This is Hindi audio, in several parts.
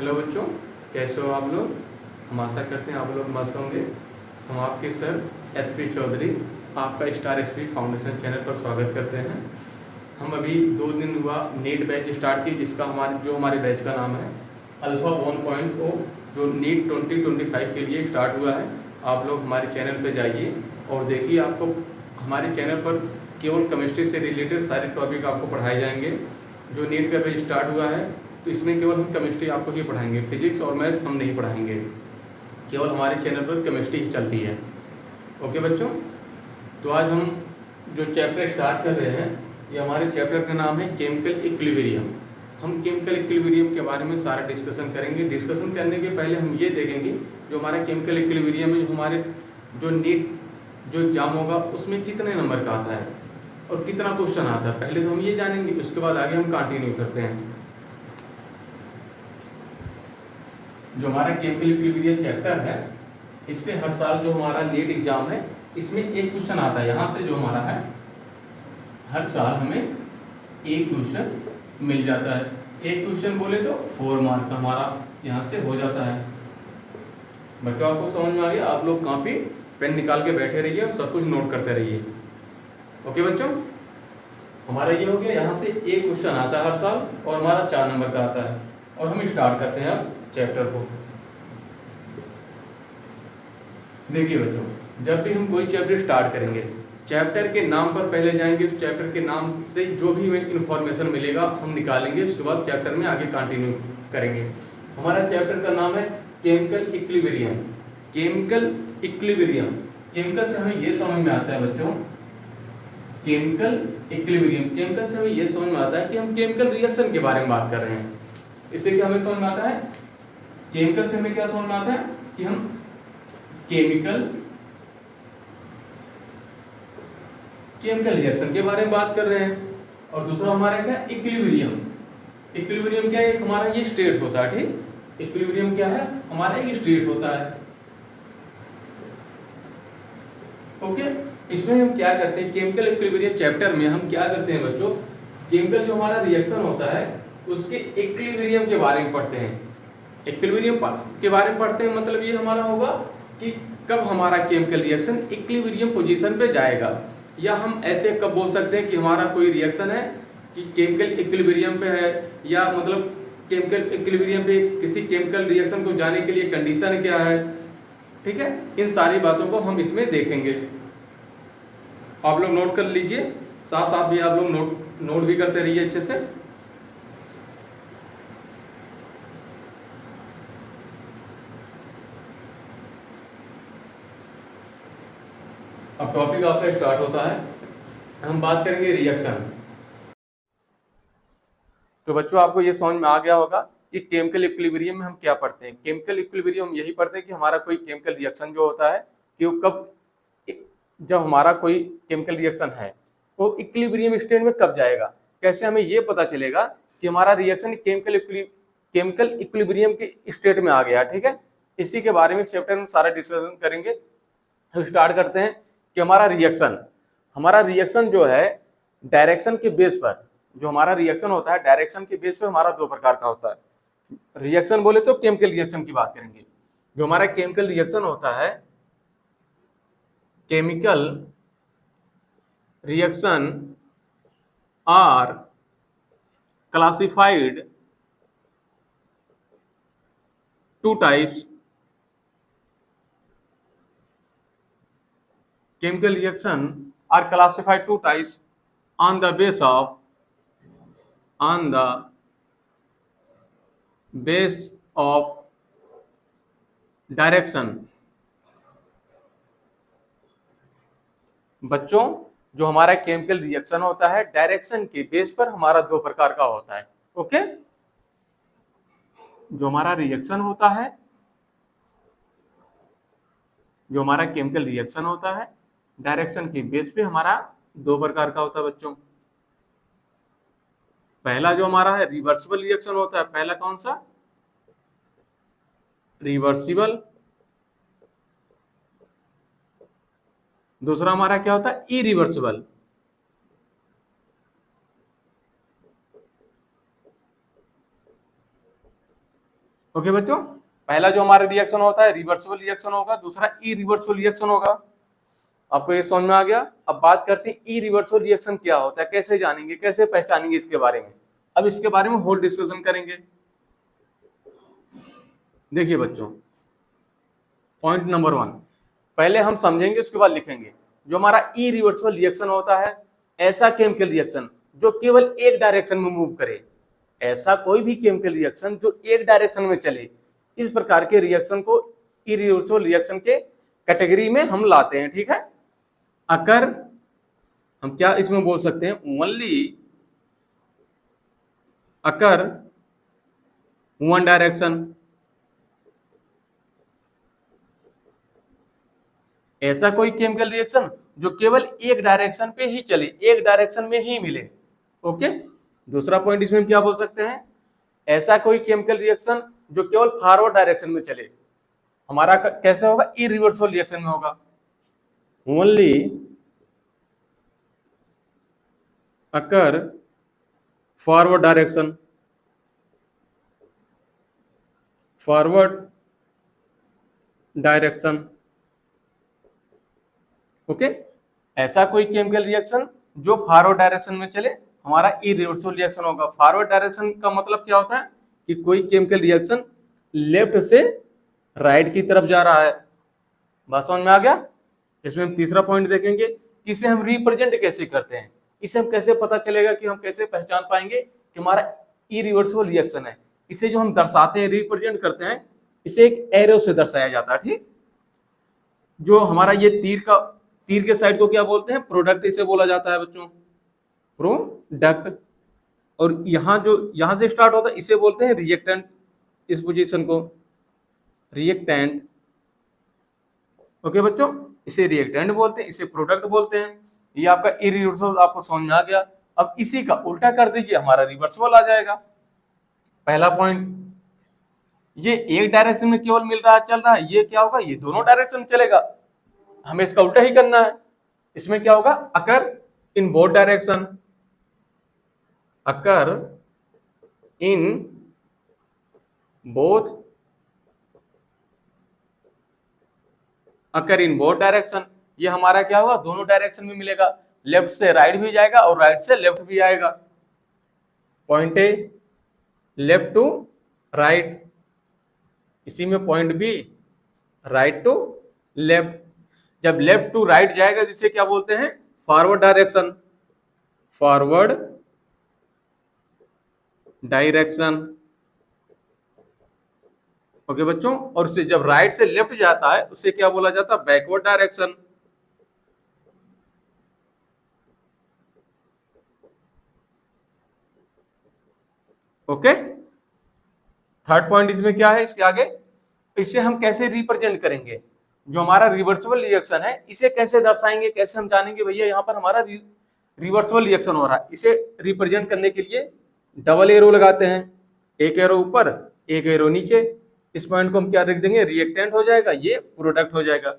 हेलो बच्चों, कैसे हो आप लोग। हम आशा करते हैं आप लोग मस्त होंगे। हम आपके सर एसपी चौधरी आपका स्टार एसपी फाउंडेशन चैनल पर स्वागत करते हैं। हम अभी 2 दिन हुआ नीट बैच स्टार्ट की, जिसका हमारे बैच का नाम है अल्फा 1.0, जो नीट 2025 के लिए स्टार्ट हुआ है। आप लोग हमारे चैनल पर जाइए और देखिए, आपको हमारे चैनल पर केवल केमिस्ट्री से रिलेटेड सारे टॉपिक आपको पढ़ाए जाएंगे। जो नीट का बैच स्टार्ट हुआ है तो इसमें केवल हम केमिस्ट्री आपको ही पढ़ाएंगे, फिजिक्स और मैथ हम नहीं पढ़ाएंगे। केवल हमारे चैनल पर केमिस्ट्री ही चलती है। ओके बच्चों, तो आज हम जो चैप्टर स्टार्ट कर रहे हैं, ये हमारे चैप्टर का नाम है केमिकल इक्विलिब्रियम। हम केमिकल इक्विलिब्रियम के बारे में सारा डिस्कशन करेंगे। डिस्कशन करने के पहले हम ये देखेंगे जो हमारा केमिकल इक्विलिब्रियम है, जो हमारे जो नीट जो एग्जाम होगा उसमें कितने नंबर का आता है और कितना क्वेश्चन आता है, पहले तो हम ये जानेंगे, उसके बाद आगे हम कंटिन्यू करते हैं। जो हमारा केमिकल इक्विलिब्रियम चैप्टर है, इससे हर साल जो हमारा नीट एग्जाम है इसमें एक क्वेश्चन आता है। यहाँ से जो हमारा है हर साल हमें एक क्वेश्चन मिल जाता है। एक क्वेश्चन बोले तो 4 मार्क का हमारा यहाँ से हो जाता है। बच्चों, आपको समझ में आ गया? आप लोग कॉपी पेन निकाल के बैठे रहिए और सब कुछ नोट करते रहिए। ओके बच्चों, हमारा ये हो गया। यहाँ से एक क्वेश्चन आता है हर साल और हमारा 4 नंबर का आता है। और हम स्टार्ट करते हैं अब चैप्टर को। देखिए बच्चों, जब भी हम कोई चैप्टर स्टार्ट करेंगे, चैप्टर के नाम पर पहले जाएंगे। उस चैप्टर के नाम से जो भी हमें इन्फॉर्मेशन मिलेगा हम निकालेंगे, उसके बाद चैप्टर में आगे कंटिन्यू करेंगे। हमारा चैप्टर का नाम है chemical equilibrium. Chemical equilibrium, chemical से हमें ये समझ में आता है बच्चों, केमिकल इक्विलिब्रियम, केमिकल से हमें ये समझ में आता है कि हम केमिकल रिएक्शन के बारे में बात कर रहे हैं। इससे क्या हमें समझ में आता है? केमिकल से हमें क्या समझ में आता है कि हम केमिकल रिएक्शन के बारे में बात कर रहे हैं। और दूसरा हमारा क्या? इक्विलिब्रियम। इक्विलिब्रियम क्या है? हमारा ये स्टेट होता है। ठीक, इक्विलिब्रियम क्या है? हमारा ये स्टेट होता है। ओके, इसमें हम क्या करते हैं, केमिकल इक्विलिब्रियम चैप्टर में हम क्या करते हैं बच्चों, केमिकल जो हमारा रिएक्शन होता है उसके इक्विलिब्रियम के बारे में पढ़ते हैं। इक्विलिब्रियम के बारे में पढ़ते हैं, मतलब ये हमारा होगा कि कब हमारा केमिकल रिएक्शन इक्विलिब्रियम पोजीशन पे जाएगा। या हम ऐसे कब बोल सकते हैं कि हमारा कोई रिएक्शन है कि केमिकल इक्विलिब्रियम पे है, या मतलब केमिकल इक्विलिब्रियम पे किसी केमिकल रिएक्शन को जाने के लिए कंडीशन क्या है। ठीक है, इन सारी बातों को हम इसमें देखेंगे। आप लोग नोट कर लीजिए, साथ साथ भी आप लोग नोट भी करते रहिए अच्छे से। अब टॉपिक आपका स्टार्ट होता है। हम बात करेंगे रिएक्शन। तो बच्चों, आपको ये समझ में आ गया होगा कि केमिकल इक्विलिब्रियम में हम क्या पढ़ते हैं। केमिकल इक्विलिब्रियम हम यही पढ़ते हैं कि हमारा कोई केमिकल रिएक्शन जो होता है कि वो कब, जब हमारा कोई केमिकल रिएक्शन है वो इक्विलिब्रियम स्टेट में कब जाएगा। कैसे हमें ये पता चलेगा कि हमारा रिएक्शन केमिकल इक्विलिब्रियम के स्टेट में आ गया। ठीक है, इसी के बारे में चैप्टर में सारा डिस्कशन करेंगे। हम स्टार्ट करते हैं कि हमारा रिएक्शन जो है डायरेक्शन के बेस पर, जो हमारा रिएक्शन होता है डायरेक्शन के बेस पे हमारा 2 प्रकार का होता है। रिएक्शन बोले तो केमिकल रिएक्शन की बात करेंगे। जो हमारा केमिकल रिएक्शन होता है, chemical reaction are classified to types. Chemical reaction are classified 2 types on the base of direction. बच्चों, जो हमारा केमिकल रिएक्शन होता है डायरेक्शन के बेस पर हमारा 2 प्रकार का होता है। ओके, जो हमारा रिएक्शन होता है, जो हमारा केमिकल रिएक्शन होता है डायरेक्शन के बेस पे हमारा 2 प्रकार का होता है बच्चों। पहला जो हमारा है रिवर्सिबल रिएक्शन होता है। पहला कौन सा? रिवर्सिबल। दूसरा हमारा क्या होता है? इरिवर्सिबल। ओके बच्चों, पहला जो हमारा रिएक्शन होता है रिवर्सिबल रिएक्शन होगा, दूसरा इरिवर्सिबल रिएक्शन होगा। आपको ये समझ में आ गया। अब बात करते हैं इरिवर्सिबल रिएक्शन क्या होता है, कैसे जानेंगे, कैसे पहचानेंगे इसके बारे में। अब इसके बारे में होल डिस्कशन करेंगे। देखिए बच्चों, पॉइंट नंबर 1 पहले हम समझेंगे, उसके बाद लिखेंगे। जो हमारा इरिवर्सिबल रिएक्शन होता है, ऐसा केमिकल रिएक्शन जो केवल एक डायरेक्शन में मूव करे, ऐसा कोई भी केमिकल रिएक्शन जो एक डायरेक्शन में चले, इस प्रकार के रिएक्शन को इरिवर्सिबल रिएक्शन के कैटेगरी में हम लाते हैं। ठीक है, अगर हम क्या इसमें बोल सकते हैं, ओनली अकर वन डायरेक्शन, ऐसा कोई केमिकल रिएक्शन जो केवल एक डायरेक्शन पे ही चले, एक डायरेक्शन में ही मिले। ओके, दूसरा पॉइंट इसमें क्या बोल सकते हैं, ऐसा कोई केमिकल रिएक्शन जो केवल फॉरवर्ड डायरेक्शन में चले। हमारा कैसे होगा, इरिवर्सिबल रिएक्शन में होगा। Only occur forward direction, forward direction. Okay, ऐसा कोई केमिकल रिएक्शन जो फॉरवर्ड डायरेक्शन में चले, हमारा इरिवर्सिबल रिएक्शन होगा। फॉरवर्ड डायरेक्शन का मतलब क्या होता है कि कोई केमिकल रिएक्शन लेफ्ट से राइट की तरफ जा रहा है। बात समझ में आ गया। इसमें हम तीसरा पॉइंट देखेंगे कि इसे हम रिप्रेजेंट कैसे करते हैं। इसे हम कैसे पता चलेगा कि हम कैसे पहचान पाएंगे कि हमारा इरिवर्सिबल रिएक्शन है। इसे जो हम दर्शाते हैं, रिप्रेजेंट करते हैं, इसे एक एरो से दर्शाया जाता है। ठीक, जो हमारा ये तीर के साइड को क्या बोलते हैं, प्रोडक्ट इसे बोला जाता है बच्चों, प्रोडक्ट। और यहां से स्टार्ट होता है, इसे बोलते हैं रिएक्टेंट। इस पोजीशन को रिएक्टेंट। ओके बच्चों, इसे रिएक्टेंट बोलते हैं, इसे प्रोडक्ट बोलते हैं। ये आपका इरिवर्सिबल आपको समझ में आ गया। अब इसी का उल्टा कर दीजिए, हमारा रिवर्सिबल आ जाएगा। पहला पॉइंट, ये एक डायरेक्शन में केवल मिल रहा है, चल रहा है, ये क्या होगा, ये दोनों डायरेक्शन में चलेगा। हमें इसका उल्टा ही करना है। इसमें क्या होगा, occur in both direction, occur in both, occur in both direction. ये हमारा क्या होगा, दोनों डायरेक्शन में मिलेगा, लेफ्ट से राइट भी जाएगा और राइट से लेफ्ट भी आएगा। Point a left to right, इसी में point b right to left. जब लेफ्ट टू राइट जाएगा, जिसे क्या बोलते हैं, forward direction, forward direction. Okay बच्चों, और उसे जब राइट से लेफ्ट जाता है, उसे क्या बोला जाता है, backward direction. Okay, third point इसमें क्या है, इसके आगे, इसे हम कैसे रिप्रेजेंट करेंगे। जो हमारा रिवर्सिबल रिएक्शन है, इसे कैसे दर्शाएंगे, कैसे हम जानेंगे भैया यहाँ पर हमारा रिवर्सिबल रिएक्शन हो रहा है। इसे रिप्रेजेंट करने के लिए डबल एरो लगाते हैं, एक एरो ऊपर एक एरो नीचे। इस पॉइंट को हम क्या लिख देंगे, रिएक्टेंट हो जाएगा, ये प्रोडक्ट हो जाएगा।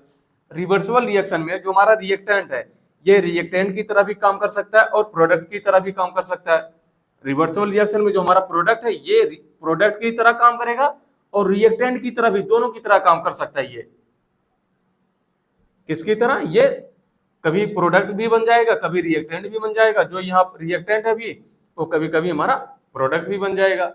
रिवर्सिबल रिएक्शन में जो हमारा रिएक्टेंट है, ये रिएक्टेंट की तरह भी काम कर सकता है और प्रोडक्ट की तरह भी काम कर सकता है। रिवर्सिबल रिएक्शन में जो हमारा प्रोडक्ट है, ये प्रोडक्ट की तरह काम करेगा और रिएक्टेंट की तरह भी, दोनों की तरह काम कर सकता है। ये किसकी तरह, ये कभी प्रोडक्ट भी बन जाएगा, कभी रिएक्टेंट भी बन जाएगा। जो यहाँ रिएक्टेंट है भी, वो कभी कभी हमारा प्रोडक्ट भी बन जाएगा।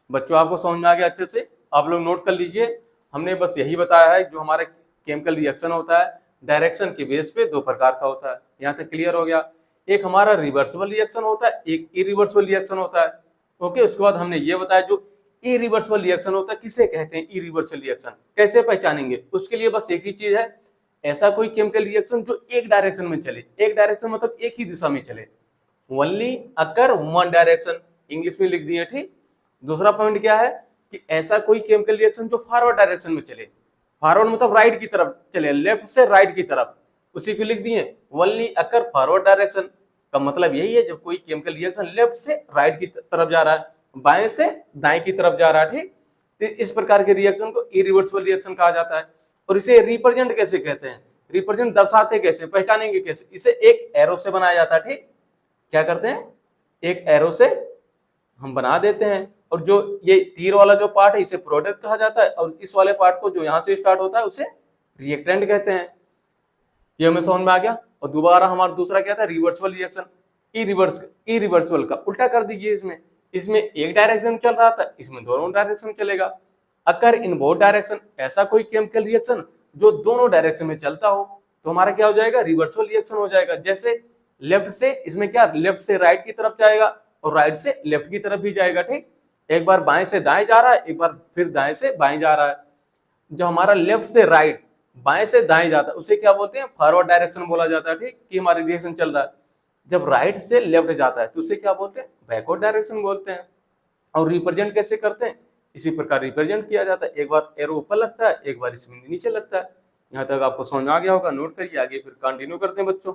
बच्चों, आपको समझ में आ गया अच्छे से, आप लोग नोट कर लीजिए। हमने बस यही बताया है, जो हमारा केमिकल रिएक्शन होता है, डायरेक्शन के बेस पे दो प्रकार का होता है। यहाँ तक क्लियर हो गया। एक हमारा रिवर्सिबल रिएक्शन होता है, एक इरिवर्सिबल रिएक्शन होता है। ओके, उसके बाद हमने ये बताया जो इरिवर्सिबल रिएक्शन होता है, किसे कहते हैं इरिवर्सिबल रिएक्शन, कैसे पहचानेंगे। उसके लिए बस एक ही चीज है, ऐसा कोई केमिकल रिएक्शन जो एक डायरेक्शन में चले, एक डायरेक्शन मतलब एक ही दिशा में चले, ओनली अकर वन डायरेक्शन, इंग्लिश में लिख दिए। ठीक, दूसरा पॉइंट क्या है कि ऐसा कोई केमिकल रिएक्शन जो फॉरवर्ड डायरेक्शन में चले, फॉरवर्ड मतलब राइट की तरफ चले, लेफ्ट से राइट की तरफ, उसी को लिख दिए ओनली अकर फॉरवर्ड डायरेक्शन। का मतलब यही है, जब कोई केमिकल रिएक्शन लेफ्ट से राइट की तरफ जा रहा है, बाएं से दाएं की तरफ जा रहा है। ठीक, तो इस प्रकार के रिएक्शन को इरिवर्सिबल रिएक्शन कहा जाता है। और इसे रिप्रेजेंट कैसे कहते हैं, रिप्रेजेंट दर्शाते कैसे, पहचानेंगे कैसे, इसे एक एरो से बनाया जाता है। ठीक, क्या करते हैं, एक एरो से हम बना देते हैं और जो ये तीर वाला जो पार्ट है इसे प्रोडक्ट कहा जाता है, और इस वाले पार्ट को जो यहाँ से स्टार्ट होता है उसे रिएक्टेंट कहते हैं। ये हमें समझ में आ गया। और दोबारा हमारा दूसरा क्या था, रिवर्सिबल रिएक्शन। इरिवर्सिबल का उल्टा कर दीजिए, इसमें एक डायरेक्शन चल रहा था, इसमें दोनों डायरेक्शन चलेगा। अगर इन बोथ डायरेक्शन, ऐसा कोई केमिकल रिएक्शन जो दोनों डायरेक्शन में चलता हो तो हमारा क्या हो जाएगा, रिवर्सिबल रिएक्शन हो जाएगा। जैसे लेफ्ट से, इसमें क्या, लेफ्ट से राइट की तरफ जाएगा और राइट से लेफ्ट की तरफ भी जाएगा, ठीक। एक बार बाएं से दाएं जा रहा है, एक बार फिर दाएं से बाएं जा रहा है। जो हमारा लेफ्ट से राइट, बाएं से दाएं जाता है उसे क्या बोलते हैं, फॉरवर्ड डायरेक्शन बोला जाता है, ठीक, कि हमारा रिएक्शन चल रहा है। जब राइट से लेफ्ट जाता है तो उसे क्या बोलते हैं, बैकवर्ड डायरेक्शन बोलते हैं। और रिप्रेजेंट कैसे करते हैं, इसी प्रकार रिप्रेजेंट किया जाता है। एक बार एरो ऊपर लगता है, एक बार इसमें नीचे लगता है। यहाँ तक आपको समझ आ गया होगा, नोट करिए, आगे फिर कंटिन्यू करते हैं बच्चों।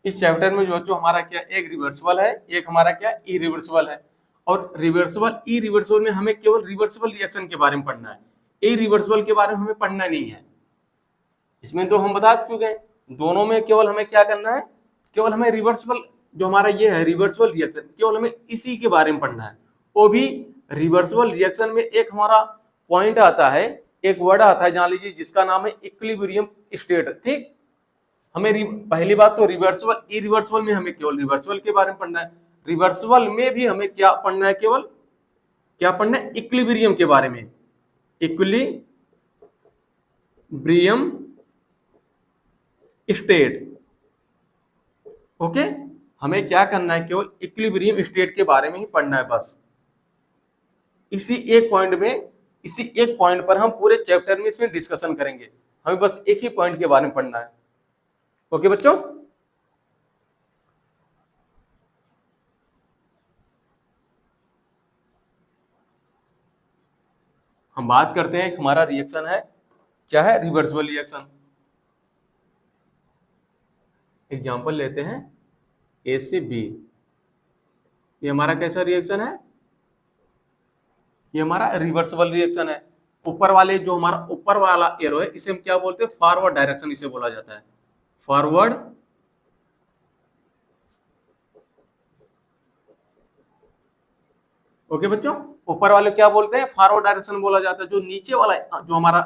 इस चैप्टर में जो हमारा क्या, एक रिवर्सिबल है, एक हमारा क्या, इरिवर्सिबल है। और इरिवर्सिबल में हमें केवल रिवर्सिबल रिएक्शन के बारे में पढ़ना है, इरिवर्सिबल के बारे में हमें पढ़ना नहीं है। इसमें तो हम बता चुके हैं, दोनों में केवल हमें क्या करना है, केवल हमें रिवर्सिबल, जो हमारा ये है रिवर्सिबल रिएक्शन, केवल हमें इसी के बारे में पढ़ना है। वो भी रिवर्सिबल रिएक्शन में एक हमारा पॉइंट आता है, एक वर्ड आता है, जान लीजिए, जिसका नाम है इक्विलिब्रियम स्टेट, ठीक। हमें पहली बात तो रिवर्सिबल, इरिवर्सिबल में हमें केवल रिवर्सिबल के बारे में पढ़ना है। रिवर्सिबल में भी हमें क्या पढ़ना है, केवल क्या पढ़ना है, इक्विलिब्रियम के बारे में, इक्विलिब्रियम स्टेट। ओके, हमें क्या करना है, केवल इक्विलिब्रियम स्टेट के बारे में ही पढ़ना है बस। इसी एक पॉइंट पर हम पूरे चैप्टर में इसमें डिस्कशन करेंगे, हमें बस एक ही पॉइंट के बारे में पढ़ना है। ओके बच्चों, हम बात करते हैं कि हमारा रिएक्शन है क्या है, रिवर्सिबल रिएक्शन। एग्जांपल लेते हैं ए से बी, ये हमारा कैसा रिएक्शन है, ये हमारा रिवर्सिबल रिएक्शन है। ऊपर वाले, जो हमारा ऊपर वाला एरो है, इसे हम क्या बोलते हैं, फॉरवर्ड डायरेक्शन इसे बोला जाता है, फॉरवर्ड ओके बच्चों, ऊपर वाले क्या बोलते हैं, फॉरवर्ड डायरेक्शन बोला जाता है। जो नीचे वाला, जो हमारा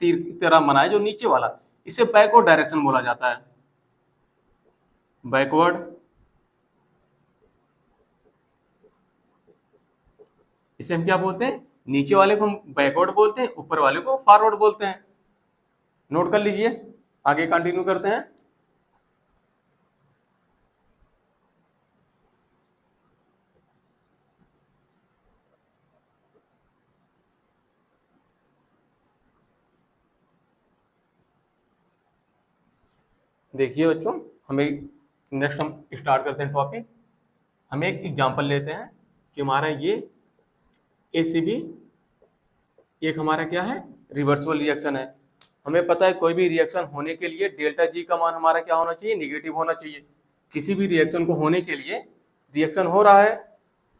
तीर की तरह बना है, जो नीचे वाला, इसे बैकवर्ड डायरेक्शन बोला जाता है, बैकवर्ड। इसे हम क्या बोलते हैं, नीचे वाले को हम बैकवर्ड बोलते हैं, ऊपर वाले को फॉरवर्ड बोलते हैं। नोट कर लीजिए, आगे कंटिन्यू करते हैं। देखिए बच्चों, हमें नेक्स्ट हम स्टार्ट करते हैं टॉपिक। हम एक एग्जांपल लेते हैं कि हमारा ये ACB एक हमारा क्या है, रिवर्सिबल रिएक्शन है। हमें पता है कोई भी रिएक्शन होने के लिए डेल्टा जी का मान हमारा क्या होना चाहिए, निगेटिव होना चाहिए। किसी भी रिएक्शन को होने के लिए, रिएक्शन हो रहा है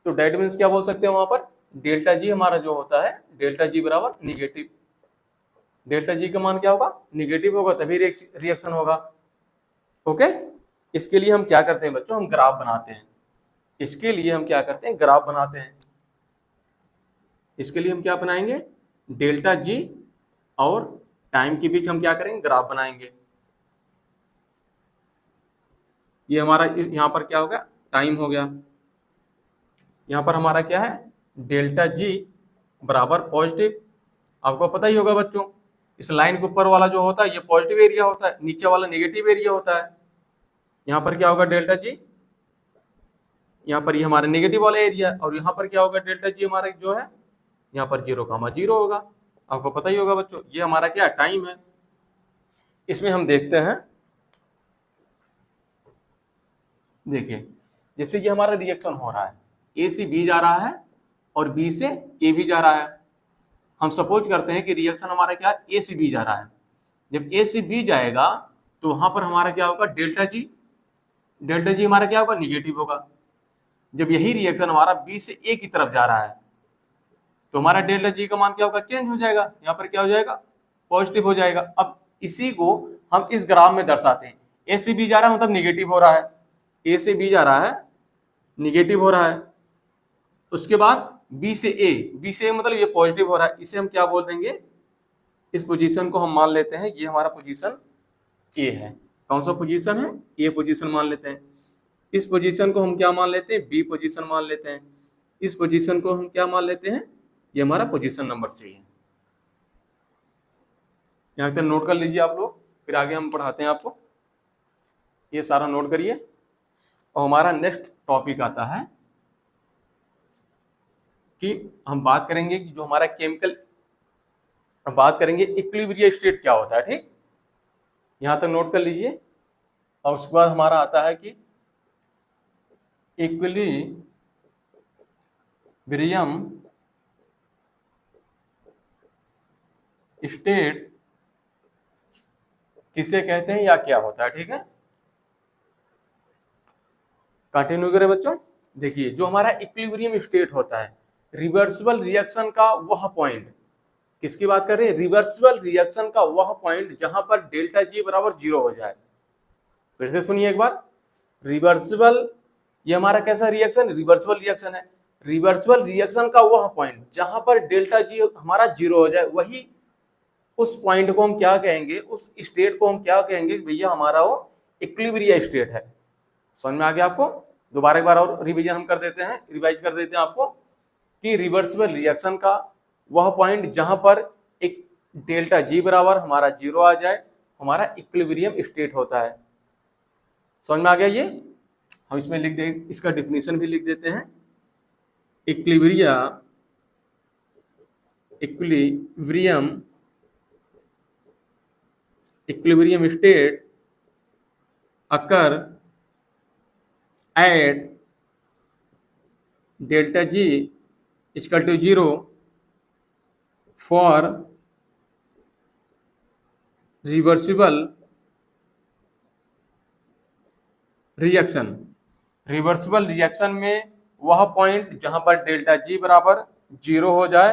तो डेट मीन्स क्या बोल सकते हैं, वहां पर डेल्टा जी हमारा जो होता है, डेल्टा जी बराबर निगेटिव। डेल्टा जी का मान क्या होगा, निगेटिव होगा, तभी रिएक्शन होगा। ओके, इसके लिए हम क्या करते हैं बच्चों, हम ग्राफ बनाते हैं। इसके लिए हम क्या करते हैं, ग्राफ बनाते हैं। इसके लिए हम क्या बनाएंगे, डेल्टा जी और टाइम के बीच हम क्या करेंगे, ग्राफ बनाएंगे। ये हमारा यहाँ पर क्या हो गया, टाइम हो गया। यहाँ पर हमारा क्या है, डेल्टा जी बराबर पॉजिटिव। आपको पता ही होगा बच्चों, इस लाइन के ऊपर वाला जो होता है ये पॉजिटिव एरिया होता है, नीचे वाला नेगेटिव एरिया होता है। यहाँ पर क्या होगा, डेल्टा जी, यहाँ पर ये हमारा नेगेटिव वाला एरिया, और यहाँ पर क्या होगा, डेल्टा जी हमारा जो है यहाँ पर 0,0 होगा। आपको पता ही होगा बच्चों, ये हमारा क्या टाइम है। इसमें हम देखते हैं, देखिए, जैसे ये हमारा रिएक्शन हो रहा है, ए से बी जा रहा है और बी से ए भी जा रहा है। हम सपोज करते हैं कि रिएक्शन हमारा क्या, ए से बी जा रहा है। जब ए से बी जाएगा तो वहां पर हमारा क्या होगा, डेल्टा जी हमारा क्या होगा, निगेटिव होगा। जब यही रिएक्शन हमारा बी से ए की तरफ जा रहा है तो हमारा डेल्टा जी का मान क्या होगा, चेंज हो जाएगा, यहाँ पर क्या हो जाएगा, पॉजिटिव हो जाएगा। अब इसी को हम इस ग्राफ में दर्शाते हैं, ए से बी जा रहा है मतलब निगेटिव हो रहा है, ए से बी जा रहा है निगेटिव हो रहा है, उसके बाद बी से ए मतलब ये पॉजिटिव हो रहा है, इसे हम क्या बोल देंगे, इस पोजीशन को हम मान लेते हैं ये हमारा पोजीशन ए है। कौन सा पोजीशन है, ए पोजीशन मान लेते हैं। इस पोजीशन को हम क्या मान लेते हैं, बी पोजीशन मान लेते हैं। इस पोजीशन को हम क्या मान लेते हैं, ये हमारा पोजीशन नंबर सी है। यहाँ तक नोट कर लीजिए आप लोग, फिर आगे हम पढ़ाते हैं आपको। ये सारा नोट करिए। और हमारा नेक्स्ट टॉपिक आता है कि हम बात करेंगे कि जो हमारा केमिकल, बात करेंगे इक्विलिब्रियम स्टेट क्या होता है, ठीक, यहां तक नोट कर लीजिए। और उसके बाद हमारा आता है कि इक्विलिब्रियम स्टेट किसे कहते हैं या क्या होता है, ठीक है। कंटिन्यू करें बच्चों। देखिए जो हमारा इक्विलिब्रियम स्टेट होता है, रिवर्सिबल रिएक्शन का वह पॉइंट, किसकी बात कर रहे हैं, रिवर्सिबल रिएक्शन का वह पॉइंट जहां पर डेल्टा जी बराबर 0 हो जाए। फिर से सुनिए एक बार, रिवर्सिबल, ये हमारा कैसा रिएक्शन, रिवर्सिबल रिएक्शन है। रिवर्सिबल रिएक्शन का वह पॉइंट जहां पर डेल्टा जी हमारा 0 हो जाए, वही उस पॉइंट को हम क्या कहेंगे, उस स्टेट को हम क्या कहेंगे, भैया हमारा वो इक्विलिब्रियम स्टेट है। समझ में आ गया आपको। दोबारा एक बार और रिवीजन हम कर देते हैं, रिवाइज कर देते हैं आपको कि रिवर्सिबल रिएक्शन का वह पॉइंट जहां पर एक डेल्टा जी बराबर हमारा 0 आ जाए, हमारा इक्विलिब्रियम स्टेट होता है। समझ में आ गया। ये हम इसमें लिख दे, इसका डिफिनीशन भी लिख देते हैं। Equilibrium state occur at delta G is equal to 0 for reversible reaction. Reversible reaction में वह पॉइंट जहां पर डेल्टा जी बराबर 0 हो जाए,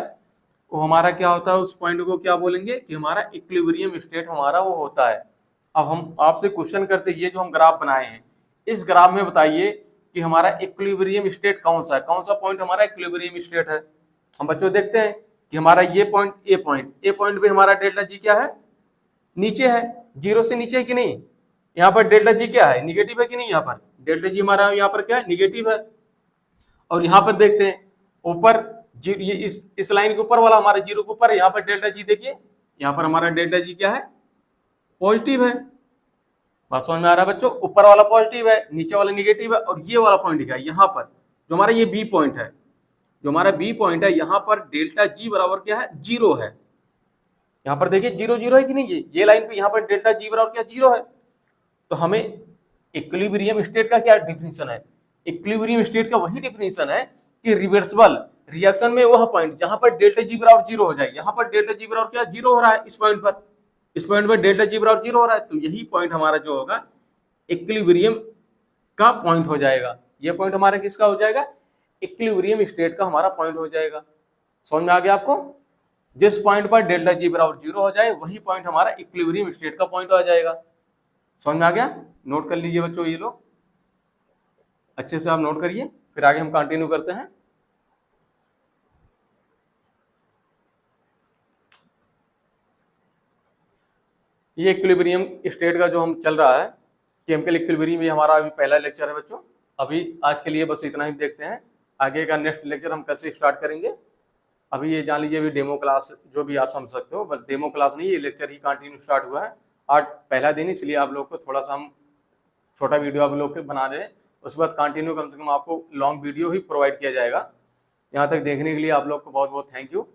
वो हमारा क्या होता है, उस पॉइंट को क्या बोलेंगे कि हमारा इक्विलिब्रियम स्टेट हमारा वो होता है। अब हम आपसे क्वेश्चन करते हैं, ये जो हम ग्राफ बनाए हैं, इस ग्राफ में बताइए कि हमारा इक्विलिब्रियम स्टेट कौन सा है, कौन सा पॉइंट हमारा इक्विलिब्रियम स्टेट है। हम बच्चों देखते हैं कि हमारा ये पॉइंट ए पॉइंट पे हमारा डेल्टा जी क्या है, नीचे है, 0 से नीचे है कि नहीं। यहाँ पर डेल्टा जी क्या है, निगेटिव है कि नहीं, यहाँ पर डेल्टा जी हमारा यहाँ पर क्या है, निगेटिव है। और यहाँ पर देखते हैं ऊपर, ये इस लाइन के ऊपर वाला हमारा 0 के ऊपर, यहाँ पर डेल्टा जी देखिए, यहाँ पर हमारा डेल्टा जी क्या है, पॉजिटिव है। बात समझ में आ रहा है बच्चों, ऊपर वाला पॉजिटिव है, नीचे वाला निगेटिव है। और ये वाला पॉइंट क्या है, यहाँ पर जो हमारा ये बी पॉइंट है, जो हमारा बी पॉइंट है, यहाँ पर डेल्टा जी बराबर क्या है, 0 है। यहाँ पर देखिए 0 0 है कि नहीं, ये लाइन पे यहाँ पर डेल्टा जी बराबर क्या 0 है। तो हमें इक्विलिब्रियम स्टेट का क्या डिफिनीशन है, इक्विलिब्रियम स्टेट का वही डिफिनीशन है कि रिवर्सिबल रिएक्शन में वह पॉइंट जहां पर डेल्टा जी बराबर 0 हो जाए। यहाँ पर डेल्टा जी बराबर क्या 0 हो रहा है, इस पॉइंट पर, इस पॉइंट पर डेल्टा जी बराबर 0 हो रहा है, तो यही पॉइंट हमारा जो होगा इक्विलिब्रियम का पॉइंट हो जाएगा। ये पॉइंट हमारा किसका हो जाएगा, इक्विलिब्रियम स्टेट का हमारा पॉइंट हो जाएगा। समझ में आ गया आपको। जिस पॉइंट पर डेल्टा जी बराबर 0 हो जाए, वही पॉइंट हमारा इक्विलिब्रियम स्टेट का पॉइंट आ जाएगा। समझ में आ गया। नोट कर लीजिए बच्चों, ये लोग अच्छे से आप नोट करिए, फिर आगे हम कंटिन्यू करते हैं। ये इक्विलिब्रियम स्टेट का जो हम चल रहा है, केमिकल इक्विलिब्रियम, ये हमारा अभी पहला लेक्चर है बच्चों। अभी आज के लिए बस इतना ही देखते हैं, आगे का नेक्स्ट लेक्चर हम कैसे स्टार्ट करेंगे। अभी ये जान लीजिए, अभी डेमो क्लास जो भी आप समझ सकते हो, बस डेमो क्लास नहीं, ये लेक्चर ही कंटिन्यू स्टार्ट हुआ है। आज पहला दिन, इसलिए आप लोग को थोड़ा सा हम छोटा वीडियो आप लोग के बना रहे हैं, उसके बाद कंटिन्यू कम से कम आपको लॉन्ग वीडियो ही प्रोवाइड किया जाएगा। यहाँ तक देखने के लिए आप लोग को बहुत बहुत थैंक यू।